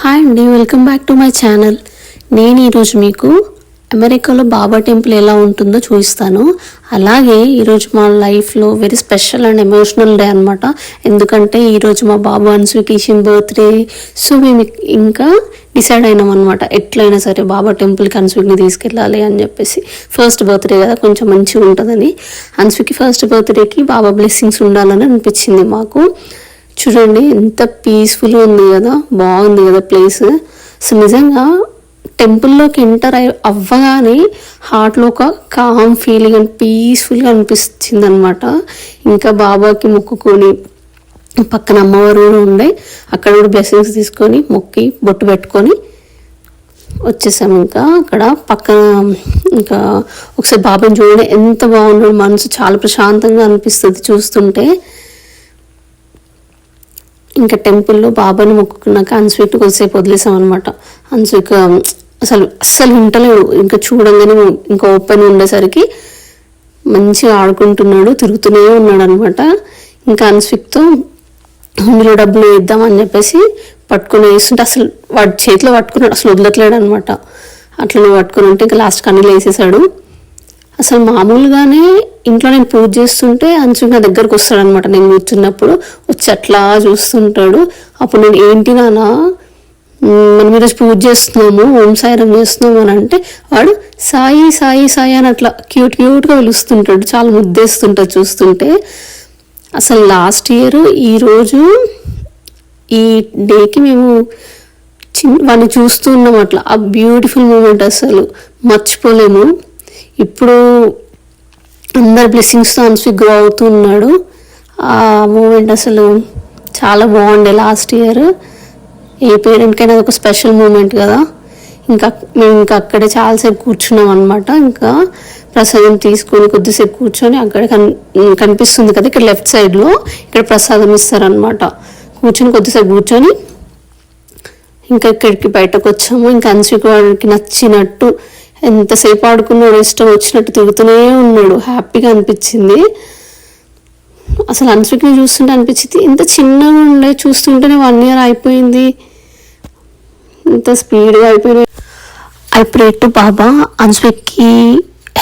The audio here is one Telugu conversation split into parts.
హాయ్ అండి, welcome back to my channel. నేను ఈరోజు మీకు అమెరికాలో బాబా టెంపుల్ ఎలా ఉంటుందో చూపిస్తాను. అలాగే ఈరోజు మా లైఫ్లో very special and emotional day అనమాట. ఎందుకంటే ఈరోజు మా బాబు అన్స్వికేషన్ బర్త్డే. సో మేము ఇంకా డిసైడ్ అయినాం అనమాట, ఎట్లయినా సరే బాబా టెంపుల్కి అన్స్విక్ని తీసుకెళ్ళాలి అని చెప్పేసి. ఫస్ట్ బర్త్డే కదా, కొంచెం మంచిగా ఉంటుందని. అన్స్వికి ఫస్ట్ బర్త్డేకి బాబా బ్లెస్సింగ్స్ ఉండాలని అనిపించింది మాకు. చూడండి ఎంత పీస్ఫుల్గా ఉంది కదా, బాగుంది కదా ప్లేస్. సో నిజంగా టెంపుల్లోకి ఎంటర్ అవ్వగానే హార్ట్లో ఒక కామ్ ఫీలింగ్ అండ్ పీస్ఫుల్గా అనిపించింది అనమాట. ఇంకా బాబాకి మొక్కుకొని పక్కన అమ్మవారు కూడా ఉండే, అక్కడ కూడా బ్లెస్సింగ్స్ తీసుకొని మొక్కి బొట్టు పెట్టుకొని వచ్చేసాము. ఇంకా అక్కడ పక్కన ఇంకా ఒకసారి బాబాని చూడండి ఎంత బాగున్నాడు, మనసు చాలా ప్రశాంతంగా అనిపిస్తుంది చూస్తుంటే. ఇంకా టెంపుల్లో బాబాని మొక్కుకున్నాక అన్స్వీట్ కొద్దిసేపు వదిలేసాం అనమాట. అన్స్వీక్ అస్సలు వింటలేడు, ఇంకా చూడంగానే ఇంకా ఓపెన్ ఉండేసరికి మంచిగా ఆడుకుంటున్నాడు, తిరుగుతూనే ఉన్నాడు అనమాట. ఇంకా అన్స్వీక్తో అందులో డబ్బులు వేద్దామని చెప్పేసి పట్టుకొని వేస్తుంటే అసలు వాడి చేతిలో పట్టుకున్నాడు, అసలు వదలట్లేడు అనమాట. అట్లా పట్టుకుని ఉంటే ఇంకా లాస్ట్ కన్నీళ్ళు వేసేసాడు. అసలు మామూలుగానే ఇంట్లో నేను పూజ చేస్తుంటే అన్స్విక్ నా దగ్గరకు వస్తాడు అనమాట. నేను కూర్చున్నప్పుడు వచ్చి అట్లా చూస్తుంటాడు. అప్పుడు నేను ఏంటి నాన్న మనం ఈరోజు పూజ చేస్తున్నాము, ఓం సాయిరం చేస్తున్నాము అని అంటే వాడు సాయి సాయి సాయి అని అట్లా క్యూట్గా పిలుస్తుంటాడు, చాలా ముద్దేస్తుంటాడు చూస్తుంటే. అసలు లాస్ట్ ఇయర్ ఈరోజు ఈ డేకి మేము వాడిని చూస్తూ ఉన్నాం, అట్లా ఆ బ్యూటిఫుల్ మూమెంట్ అసలు మర్చిపోలేము. ఇప్పుడు అందరు బ్లెస్సింగ్స్తో అన్స్విక్ గ్రో అవుతూ ఉన్నాడు. ఆ మూమెంట్ అసలు చాలా బాగుండే లాస్ట్ ఇయర్. ఏ పేరెంట్కైనా ఒక స్పెషల్ మూమెంట్ కదా. మేము ఇంకా అక్కడే చాలాసేపు కూర్చున్నాం అనమాట. ఇంకా ప్రసాదం తీసుకొని కొద్దిసేపు కూర్చొని అక్కడే కనిపిస్తుంది కదా ఇక్కడ లెఫ్ట్ సైడ్లో, ఇక్కడ ప్రసాదం ఇస్తారనమాట. కొద్దిసేపు కూర్చొని ఇంకా ఇక్కడికి బయటకు వచ్చాము. ఇంకా అన్స్విక్ వాడికి నచ్చినట్టు ఎంతసేపు ఆడుకున్నాడు, ఇష్టం వచ్చినట్టు తిరుగుతూనే ఉన్నాడు, హ్యాపీగా అనిపించింది. అసలు అన్స్విక్ని చూస్తుంటే అనిపించింది ఇంత చిన్నగా ఉండే, చూస్తుంటేనే 1 year అయిపోయింది, ఇంత స్పీడ్గా అయిపోయింది. ఐ ప్రే టు బాబా అన్స్విక్కి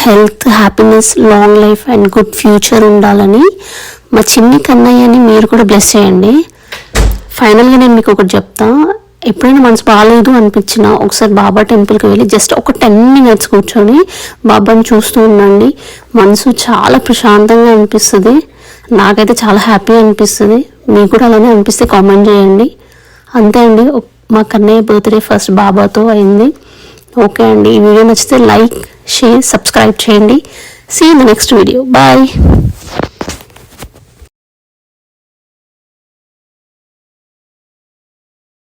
health, happiness, long life and good future ఉండాలని. మా చిన్ని కన్నయ్యని మీరు కూడా బ్లెస్ చేయండి. ఫైనల్గా నేను మీకు ఒకటి చెప్తా, ఎప్పుడైనా మనసు బాగాలేదు అనిపించినా ఒకసారి బాబా టెంపుల్కి వెళ్ళి జస్ట్ ఒక 10 minutes కూర్చొని బాబాని చూస్తూ ఉండండి. మనసు చాలా ప్రశాంతంగా అనిపిస్తుంది. నాకైతే చాలా హ్యాపీగా అనిపిస్తుంది. మీకు కూడా అలానే అనిపిస్తే కామెంట్ చేయండి. అంతే అండి, మా కన్నయ్య బర్త్డే ఫస్ట్ బాబాతో అయింది. ఓకే అండి, ఈ వీడియో నచ్చితే లైక్, షేర్, సబ్స్క్రైబ్ చేయండి. See in the next video. Bye.